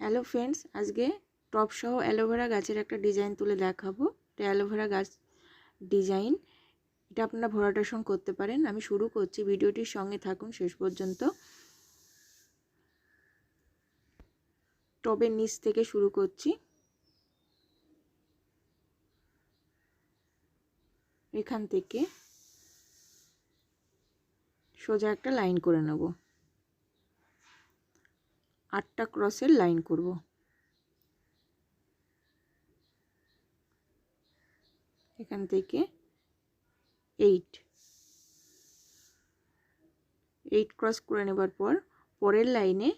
Hello friends, আজকে top সহ aloe vera গাছের একটা ডিজাইন তুলে দেখাবো। এটা অ্যালোভেরা গাছ ডিজাইন, এটা আপনারা ভরাটার সঙ্গে করতে পারেন। আমি শুরু করছি, ভিডিওটির সঙ্গে থাকুন শেষ পর্যন্ত। টবের নিচ থেকে শুরু করছি। এখান থেকে সোজা একটা লাইন করে নেব, 8টা ক্রসের লাইন করব। এখান থেকে 8 ক্রস করে নেবার পর পরের লাইনে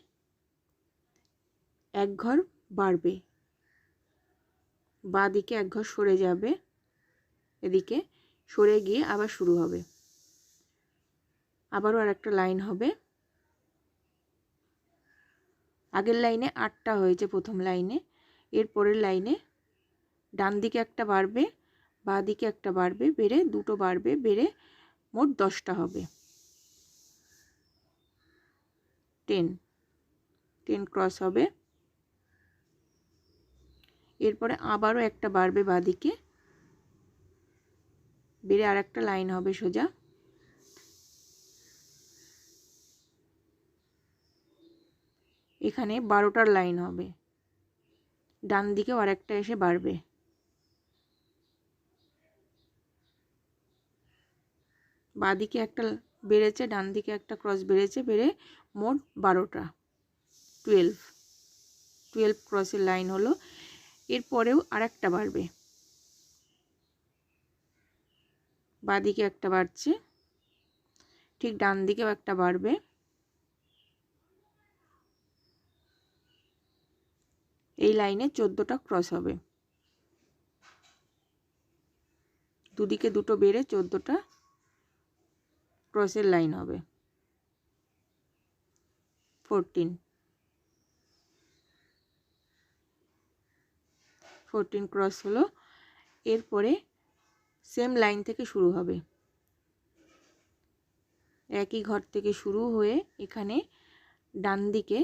এক ঘর বাড়বে, বাঁ দিকে এক ঘর সরে যাবে, এদিকে সরে গিয়ে আবার শুরু হবে। আবারও আর একটা লাইন হবে। আগের লাইনে 8টা হয়েছে প্রথম লাইনে, এর পরের লাইনে ডান দিকে একটা বাড়বে, বাঁ দিকে একটা বাড়বে, বেড়ে দুটো বাড়বে, বেড়ে মোট 10টা হবে। 10 ক্রস হবে। এরপরে আবারও একটা বাড়বে বাঁ দিকে, বেড়ে আর একটা লাইন হবে সোজা। এখানে 12টার লাইন হবে, ডান দিকেও আর একটা এসে বাড়বে। বাঁ দিকে একটা বেড়েছে, ডান দিকে একটা ক্রস বেড়েছে, বেড়ে মোট 12টা, 12 ক্রসের লাইন হলো। এরপরেও আর একটা বাড়বে, বাঁ দিকে একটা বাড়ছে, ঠিক ডান দিকেও একটা বাড়বে। এই লাইনে 14টা ক্রস হবে, দুদিকে দুটো বেড়ে 14টা ক্রসের লাইন হবে। 14 ক্রস হলো। এরপরে সেম লাইন থেকে শুরু হবে, একই ঘর থেকে শুরু হয়ে এখানে ডান দিকে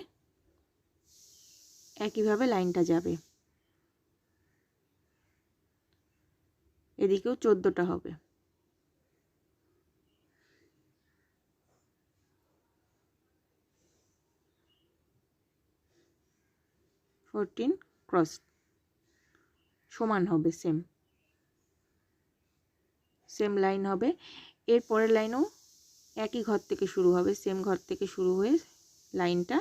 একইভাবে লাইনটা যাবে, এদিকেও 14টা হবে। ক্রস সমান হবে, সেম লাইন হবে। এর পরের লাইনও একই ঘর থেকে শুরু হবে, সেম ঘর থেকে শুরু হয়ে লাইনটা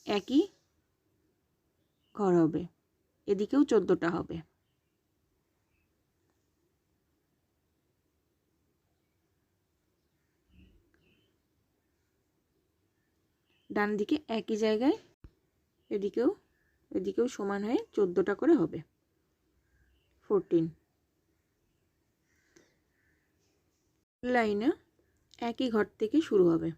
একই ঘর হবে, এদিকেও 14টা হবে। ডান দিকে একই জায়গায় এদিকেও সমান হয়ে 14টা করে হবে। 14 লাইনে একই ঘর থেকে শুরু হবে,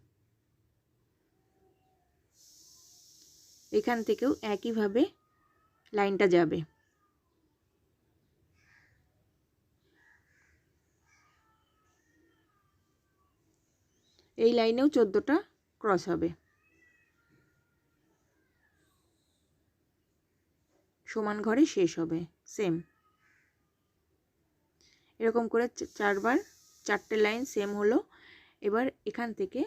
এখান থেকেও একইভাবে লাইনটা যাবে। এই লাইনেও 14টা ক্রস হবে, সমান ঘরে শেষ হবে। সেম এরকম করে 4টে লাইন সেম হলো। এবার এখান থেকে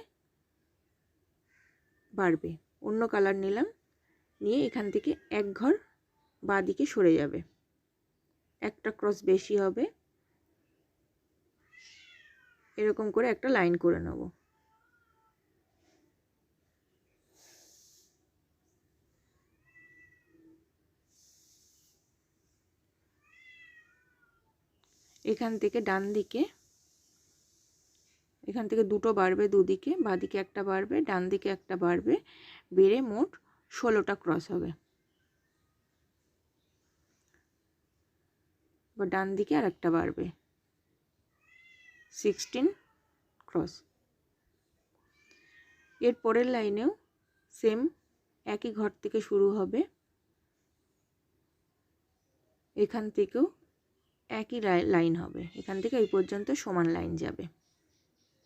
বাড়বে, অন্য কালার নিলাম, নিয়ে এখান থেকে এক ঘর বাঁ দিকে সরে যাবে, একটা ক্রস বেশি হবে। এরকম করে একটা লাইন করে নেব। এখান থেকে ডান দিকে, এখান থেকে দুটো বাড়বে, দুদিকে, বাঁ দিকে একটা বাড়বে, ডান দিকে একটা বাড়বে, বেড়ে মোট 16টা ক্রস হবে। বা ডান দিকে আর একটা বাড়বে, 16 ক্রস। এর পরের লাইনেও সেম একই ঘর থেকে শুরু হবে, এখান থেকেও একই লাইন হবে, এখান থেকে এই পর্যন্ত সমান লাইন যাবে,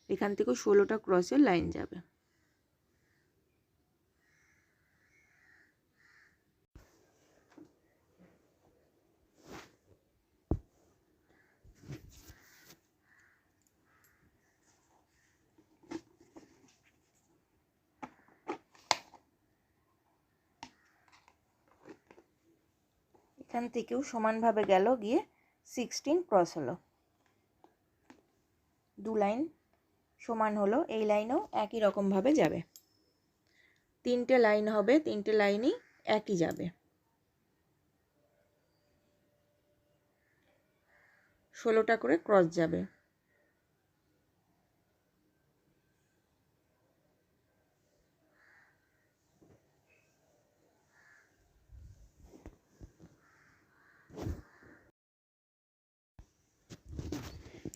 এখান থেকেও 16টা ক্রসের লাইন যাবে। এখান থেকেও সমানভাবে গেল, গিয়ে 16 ক্রস হলো। দু লাইন সমান হলো, এই লাইনও একই রকমভাবে যাবে। 3টে লাইন হবে, 3টে লাইনই একই যাবে। 16টা করে ক্রস যাবে।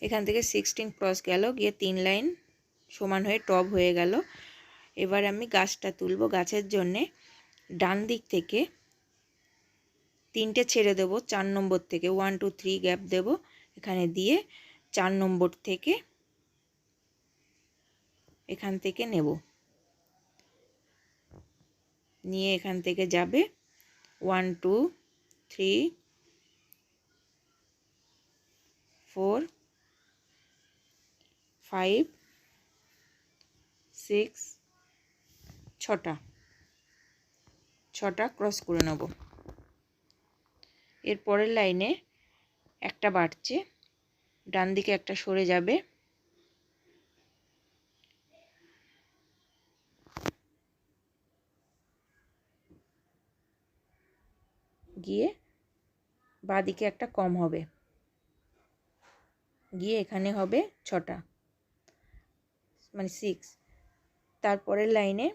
এখান থেকে 16 ক্রস গেল, গিয়ে 3 লাইন সমান হয়ে টপ হয়ে গেল। এবার আমি গাছটা তুলব। গাছের জন্যে ডান দিক থেকে 3টে ছেড়ে দেব, 4 নম্বর থেকে 1 2 3 গ্যাপ দেব এখানে, দিয়ে 4 নম্বর থেকে এখান থেকে নেব, নিয়ে এখান থেকে যাবে 1 2 3 4 5 6 ছটা ক্রস করে নেব। এর পরের লাইনে একটা বাড়ছে, ডান দিকে একটা সরে যাবে, গিয়ে বাঁ দিকে একটা কম হবে, গিয়ে এখানে হবে 6টা, মানে 6। তারপরের লাইনে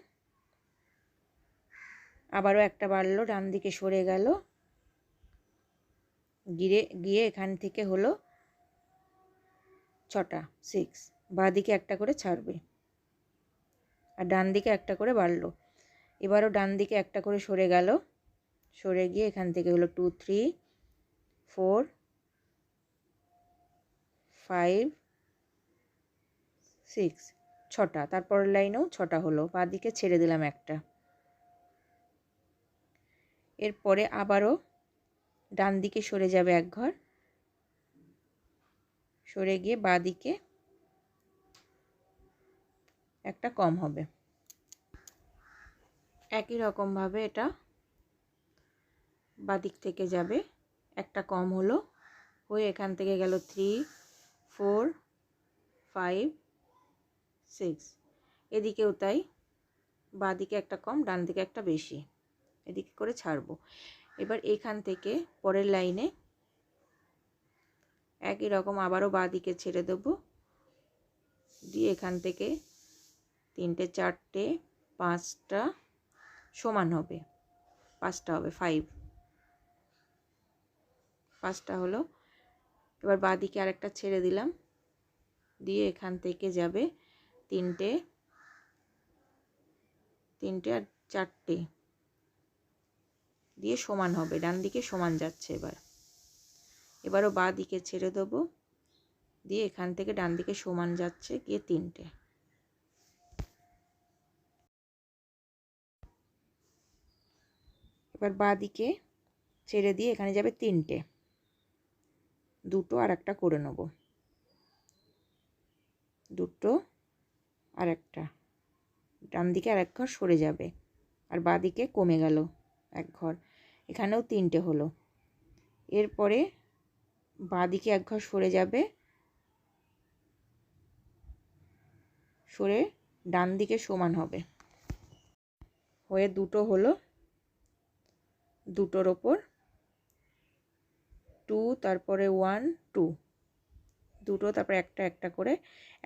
আবারও একটা বাড়লো, ডান দিকে সরে গেল, গিয়ে এখান থেকে হলো 6টা 6। বাঁ দিকে একটা করে ছাড়বে, আর ডান দিকে একটা করে বাড়লো। এবারও ডান দিকে একটা করে সরে গেল, সরে গিয়ে এখান থেকে হলো 2 3 4 5 6 6টা। তারপরের লাইনেও 6টা হলো, বাঁ দিকে ছেড়ে দিলাম একটা। এরপরে আবারও ডান দিকে সরে যাবে এক ঘর, সরে গিয়ে বাঁ দিকে একটা কম হবে। একই রকমভাবে এটা বাঁ দিক থেকে যাবে, একটা কম হলো, হয়ে এখান থেকে গেল 3 4 5 6। এদিকেও তাই, বাঁ দিকে একটা কম, ডান দিকে একটা বেশি, এদিকে করে ছাড়বো। এবার এখান থেকে পরের লাইনে একই রকম আবারও বাঁ দিকে ছেড়ে দেবো, দিয়ে এখান থেকে 3টে 4টে 5টা সমান হবে, 5টা হবে 5টা হলো। এবার বাঁ দিকে আরেকটা ছেড়ে দিলাম, দিয়ে এখান থেকে যাবে 3টে আর 4টে, দিয়ে সমান হবে, ডান দিকে সমান যাচ্ছে। এবারও বাঁ দিকে ছেড়ে দেবো, দিয়ে এখান থেকে ডান দিকে সমান যাচ্ছে, গিয়ে 3টে। এবার বাঁ দিকে ছেড়ে দিয়ে এখানে যাবে 3টে, 2টো আর একটা করে নেব, 2টো আর একটা, ডান দিকে আর এক ঘর সরে যাবে, আর বাঁ দিকে কমে গেল এক ঘর, এখানেও 3টে হলো। এরপরে বাঁ দিকে এক ঘর সরে যাবে, সরে ডান দিকে সমান হবে, হয়ে 2টো হলো, 2টোর ওপর 2, তারপরে 1 2, 2টো, তারপরে একটা একটা করে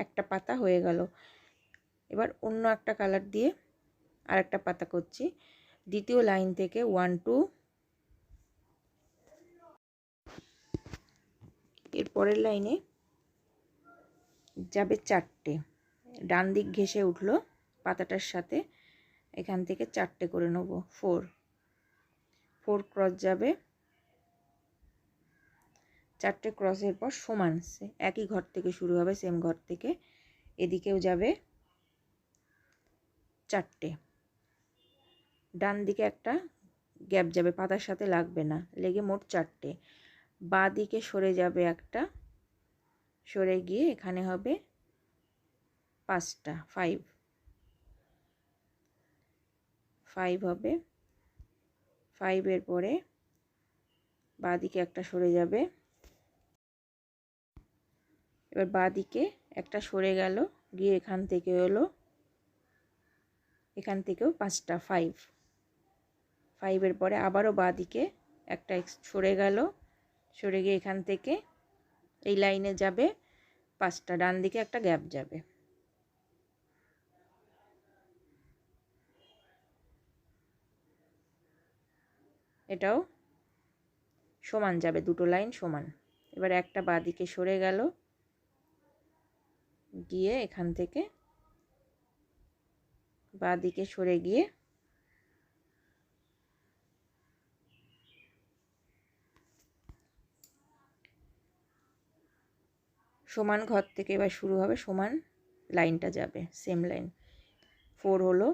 একটা পাতা হয়ে গেল। এবার অন্য একটা কালার দিয়ে আর একটা পাতা করছি। দ্বিতীয় লাইন থেকে 1 2, এর পরের লাইনে যাবে 4টে, ডান দিক ঘেঁষে উঠলো পাতাটার সাথে, এখান থেকে 4টে করে নেব, 4 ক্রস যাবে, 4টে ক্রসের পর সমান একই ঘর থেকে শুরু হবে, সেম ঘর থেকে এদিকেও যাবে 4টে, ডান দিকে একটা গ্যাপ যাবে, পাতার সাথে লাগবে না, লেগে মোট 4টে। বাঁ দিকে সরে যাবে একটা, সরে গিয়ে এখানে হবে 5টা 5 হবে। 5 এর পরে বাঁ দিকে একটা সরে যাবে। এবার বাঁ দিকে একটা সরে গেল, গিয়ে এখান থেকে হলো, এখান থেকেও 5টা 5 এর পরে আবারও বাঁ দিকে একটা সরে গেল, সরে গিয়ে এখান থেকে এই লাইনে যাবে 5টা, ডান দিকে একটা গ্যাপ যাবে। এটাও সমান যাবে, দুটো লাইন সমান। এবার একটা বাঁ দিকে সরে গেল, গিয়ে এখান থেকে বাঁ দিকে সরে গিয়ে সমান ঘর থেকে এবার শুরু হবে, সমান লাইনটা যাবে, সেম লাইন 4 হলো,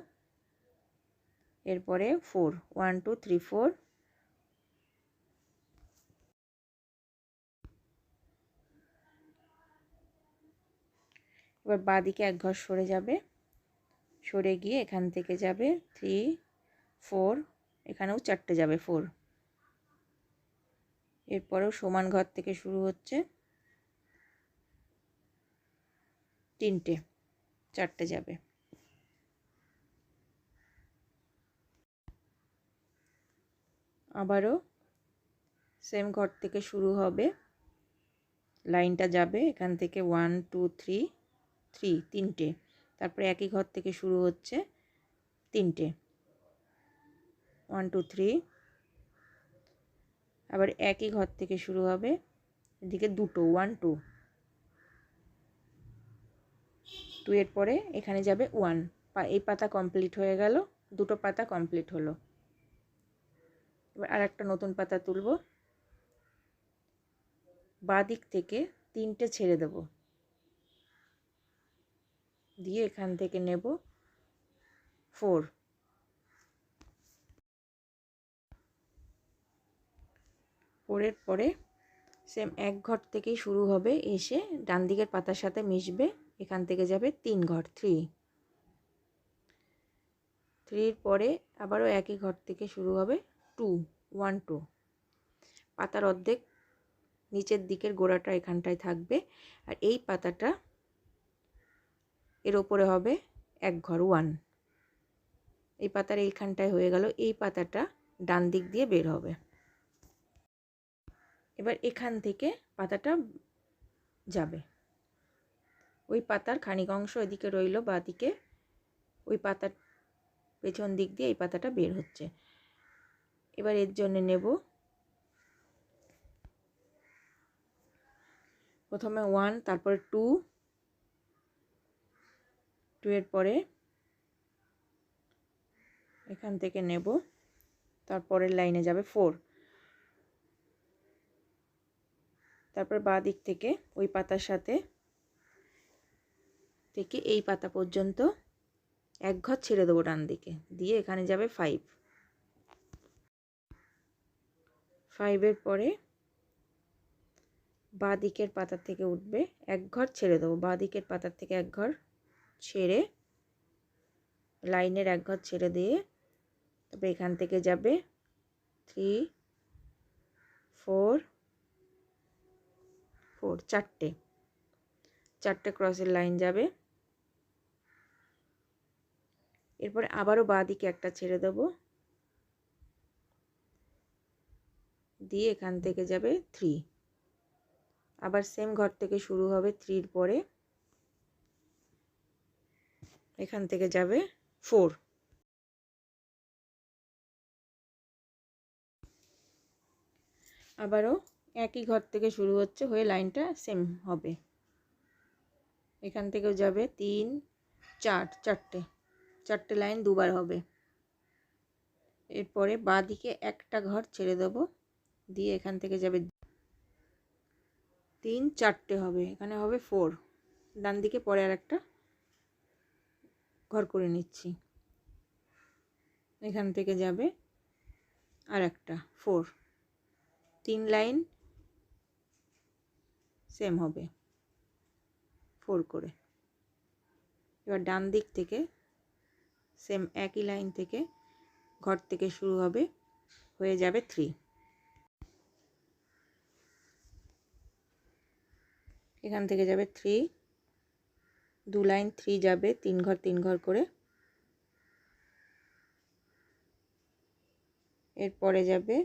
এরপরে 4 1 2 3 4, এবার বাঁ দিকে এক ঘর সরে যাবে, সরে গিয়ে এখান থেকে যাবে 3 4, এখানেও 4টে যাবে 4, এরপরেও সমান ঘর থেকে শুরু হচ্ছে, 3টে 4টে যাবে। আবারও সেম ঘর থেকে শুরু হবে, লাইনটা যাবে এখান থেকে 1 2 3 3, 3টে, তারপরে একই ঘর থেকে শুরু হচ্ছে 3টে 1 2 3, আবার একই ঘর থেকে শুরু হবে, এদিকে দুটো 1 2, 2 এর পরে এখানে যাবে 1, এই পাতা কমপ্লিট হয়ে গেল, দুটো পাতা কমপ্লিট হলো। এবার আর একটা নতুন পাতা তুলব, বাঁ দিক থেকে 3টে ছেড়ে দেব, দিয়ে এখান থেকে নেব 4, 4 এর পরে সেম এক ঘর থেকেই শুরু হবে, এসে ডান দিকের পাতার সাথে মিশবে, এখান থেকে যাবে 3 ঘর 3, 3 এর পরে আবারও একই ঘর থেকে শুরু হবে 2 1 2, পাতার অর্ধেক নিচের দিকের গোড়াটা এখানটায় থাকবে, আর এই পাতাটা এর ওপরে হবে এক ঘর 1, এই পাতার এইখানটায় হয়ে গেল, এই পাতাটা ডান দিক দিয়ে বের হবে। এবার এখান থেকে পাতাটা যাবে, ওই পাতার খানিক অংশ এদিকে রইল বাঁ দিকে, ওই পাতার পেছন দিক দিয়ে এই পাতাটা বের হচ্ছে। এবার এর জন্য নেব প্রথমে 1, তারপরে 2, 2 এর পরে এখান থেকে নেব, তারপরের লাইনে যাবে 4, তারপর বাঁ দিক থেকে ওই পাতার সাথে থেকে এই পাতা পর্যন্ত এক ঘর ছেড়ে দেবো ডান দিকে, দিয়ে এখানে যাবে 5, 5 এর পরে বাঁ দিকের পাতার থেকে উঠবে, এক ঘর ছেড়ে দেবো, বাঁ দিকের পাতার থেকে এক ঘর ছেড়ে লাইনের এক ঘর ছেড়ে দিয়ে তারপরে এখান থেকে যাবে 3 4 4, 4টে ক্রসের লাইন যাবে। এরপরে আবারও বাঁ দিকে একটা ছেড়ে দেব, দিয়ে এখান থেকে যাবে 3, আবার সেম ঘর থেকে শুরু হবে, 3 পরে এখান থেকে যাবে 4, আবারও একই ঘর থেকে শুরু হচ্ছে, হয়ে লাইনটা সেম হবে, এখান থেকেও যাবে 3 4, 4টে লাইন দুবার হবে। এরপরে বাঁ দিকে একটা ঘর ছেড়ে দেব, দিয়ে এখান থেকে যাবে 3 4টে হবে, এখানে হবে 4, ডান দিকে পরে আর একটা ঘর করে নিচ্ছি, এখান থেকে যাবে আর একটা 4, 3 লাইন সেম হবে 4 করে। এবার ডান দিক থেকে সেম একই লাইন থেকে ঘর থেকে শুরু হবে, হয়ে যাবে 3, এখান থেকে যাবে 3, 2 লাইন 3 যাবে 3 ঘর করে। এরপরে যাবে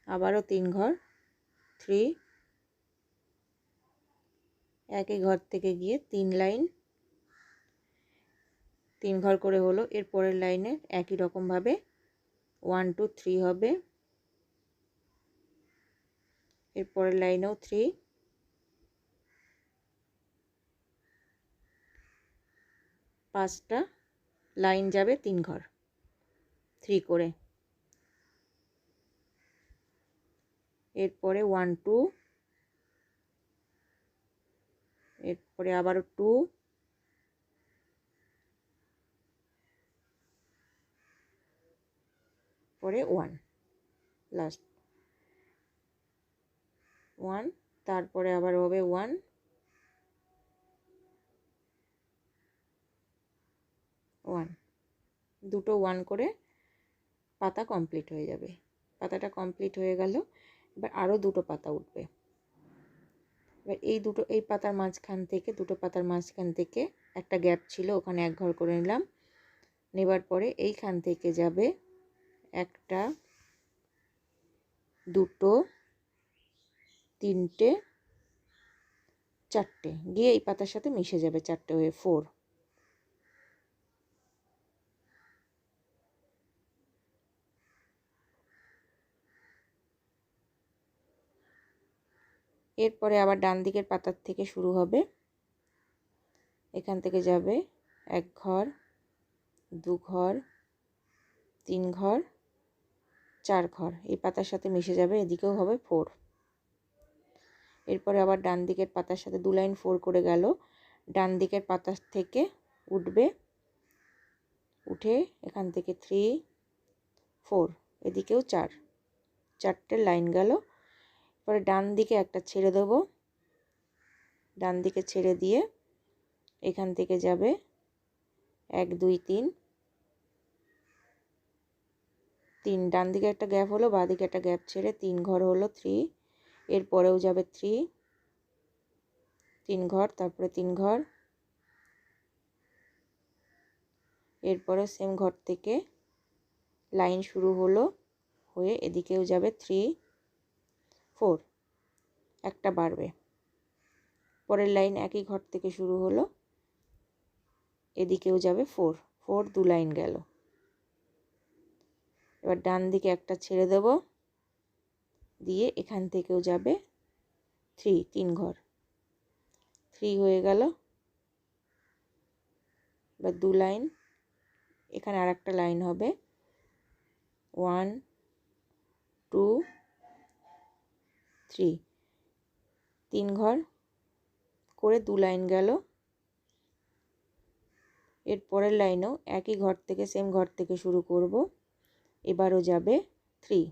আবারও 3 ঘর 3, একই ঘর থেকে গিয়ে 3 লাইন 3 ঘর করে হলো। এর পরের লাইনে একই রকম ভাবে 1 2 3 হবে। এর পরের লাইনেও 3, 5টা লাইন যাবে 3 ঘর 3 করে। এরপরে 1 2, এরপরে আবারও 2, পরে 1 লাস্ট 1, তারপরে আবার হবে 1 1, দুটো 1 করে পাতা কমপ্লিট হয়ে যাবে। পাতাটা কমপ্লিট হয়ে গেল। এবার আরও দুটো পাতা উঠবে। এবার এই পাতার মাঝখান থেকে দুটো পাতার মাঝখান থেকে একটা গ্যাপ ছিল, ওখানে 1 ঘর করে নিলাম। নেবার পরে এইখান থেকে যাবে 1টা 2টো 3টে 4টে, গিয়ে এই পাতার সাথে মিশে যাবে 4টে হয়ে 4। এরপরে আবার ডান দিকের পাতার থেকে শুরু হবে। এখান থেকে যাবে 1 ঘর 2 ঘর 3 ঘর 4 ঘর, এই পাতার সাথে মিশে যাবে, এদিকেও হবে 4। এরপরে আবার ডান দিকের পাতার সাথে 2 লাইন 4 করে গেল। ডান দিকের পাতার থেকে উঠবে, উঠে এখান থেকে 3 4, এদিকেও 4টে লাইন গেল। এরপরে ডান দিকে একটা ছেড়ে দেবো, ডান দিকে ছেড়ে দিয়ে এখান থেকে যাবে 1 2 3, ডান দিকে একটা গ্যাপ হলো, বাঁ দিকে একটা গ্যাপ ছেড়ে 3 ঘর হলো 3। এরপরেও যাবে 3 ঘর, তারপরে 3 ঘর। এরপরে সেম ঘর থেকে লাইন শুরু হলো, হয়ে এদিকেও যাবে 3 4, একটা বাড়বে। পরের লাইন একই ঘর থেকে শুরু হলো, এদিকেও যাবে 4 4, 2 লাইন গেল। এবার ডান দিকে একটা ছেড়ে দেব, দিয়ে এখান থেকেও যাবে 3 ঘর 3 হয়ে গেল। এবার 2 লাইন, এখানে আর একটা লাইন হবে 1 2 3, 3 ঘর করে 2 লাইন গেল। এর পরের লাইনেও একই ঘর থেকে সেম ঘর থেকে শুরু করব। এবারও যাবে 3,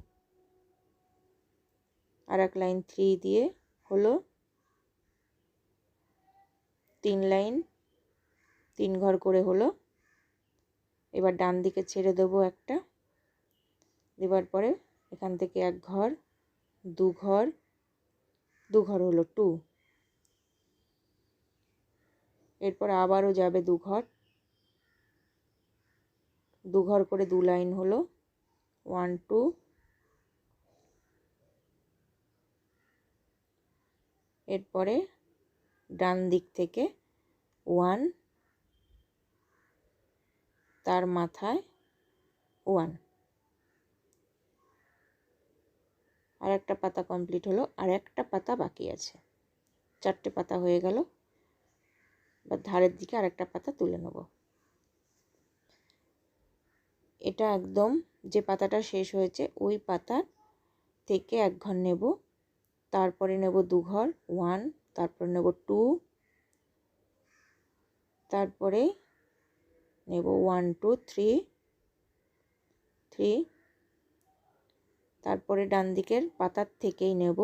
আর এক লাইন 3 দিয়ে হলো 3 লাইন 3 ঘর করে হলো। এবার ডান দিকে ছেড়ে দেবো একটা, দেবার পরে এখান থেকে 1 ঘর 2 ঘর 2 ঘর হলো 2। এরপর আবারও যাবে 2 ঘর 2 ঘর করে 2 লাইন হলো 1 2। এরপরে ডান দিক থেকে 1, তার মাথায় 1, আর একটা পাতা কমপ্লিট হলো, আর একটা পাতা বাকি আছে। 4টে পাতা হয়ে গেল। বা ধারের দিকে আর একটা পাতা তুলে নেব। এটা একদম যে পাতাটা শেষ হয়েছে ওই পাতার থেকে 1 ঘর নেব, তারপরে নেব 2 ঘর 1, তারপরে নেব 2, তারপরে নেব 1 2 3, তারপরে ডান দিকের পাতার থেকেই নেব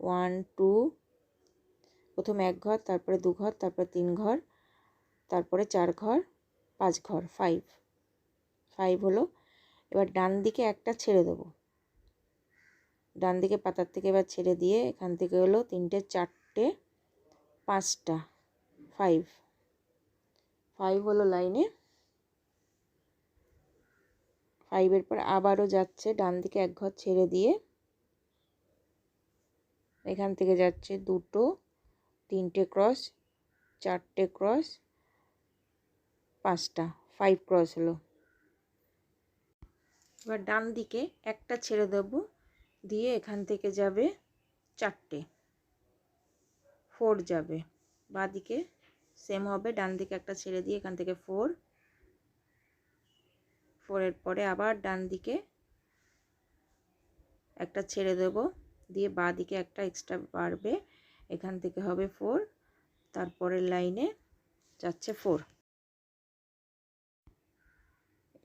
1 2, প্রথমে 1 ঘর, তারপরে 2 ঘর, তারপরে 3 ঘর, তারপরে 4 ঘর 5 ঘর 5 হলো। এবার ডান দিকে একটা ছেড়ে দেব, ডান দিকে পাতার থেকে এবার ছেড়ে দিয়ে এখান থেকে হলো 3টে 4টে 5টা 5 হলো লাইনে। 5-এর পর আবারও যাচ্ছে ডান দিকে এক ঘর ছেড়ে দিয়ে এখান থেকে যাচ্ছে 2টো 3টে ক্রস 4টে ক্রস 5টা 5 ক্রস হলো। এবার ডান দিকে একটা ছেড়ে দেব, দিয়ে এখান থেকে যাবে 4টে 4 যাবে। বাঁ দিকে সেম হবে, ডান দিকে একটা ছেড়ে দিয়ে এখান থেকে 4-এর পরে আবার ডান দিকে একটা ছেড়ে দেব, দিয়ে বাঁ দিকে একটা এক্সট্রা বাড়বে, এখান থেকে হবে 4, তারপরের লাইনে যাচ্ছে 4।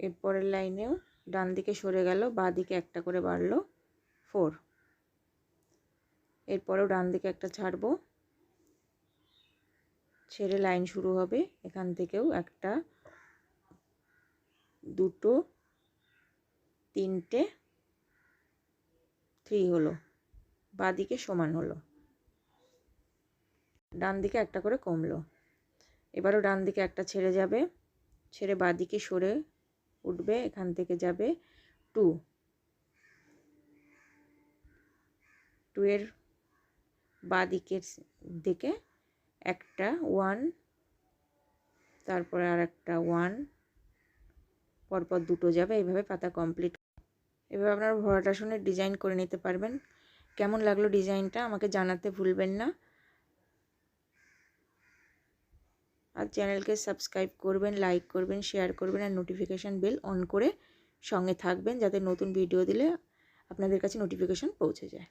এরপরের লাইনেও ডান দিকে সরে গেল, বাঁ দিকে একটা করে বাড়লো 4। এরপরেও ডান দিকে একটা ছাড়বো, ছেড়ে লাইন শুরু হবে, এখান থেকেও একটা 2টো 3টে 3 হলো, বাঁ দিকে সমান হলো, ডান দিকে একটা করে কমলো। এবারও ডান দিকে একটা ছেড়ে যাবে, ছেড়ে বাঁ দিকে সরে উঠবে, এখান থেকে যাবে 2 এর বাঁ দিকের দিকে একটা 1, তারপরে আর একটা 1, পরপর 2টো যাবে, এইভাবে পাতা কমপ্লিট। এভাবে আপনারা ভরাট আসনের ডিজাইন করে নিতে পারবেন। কেমন লাগলো ডিজাইনটা আমাকে জানাতে ভুলবেন না, আর চ্যানেলকে সাবস্ক্রাইব করবেন, লাইক করবেন, শেয়ার করবেন, আর নোটিফিকেশান বেল অন করে সঙ্গে থাকবেন, যাতে নতুন ভিডিও দিলে আপনাদের কাছে নোটিফিকেশান পৌঁছে যায়।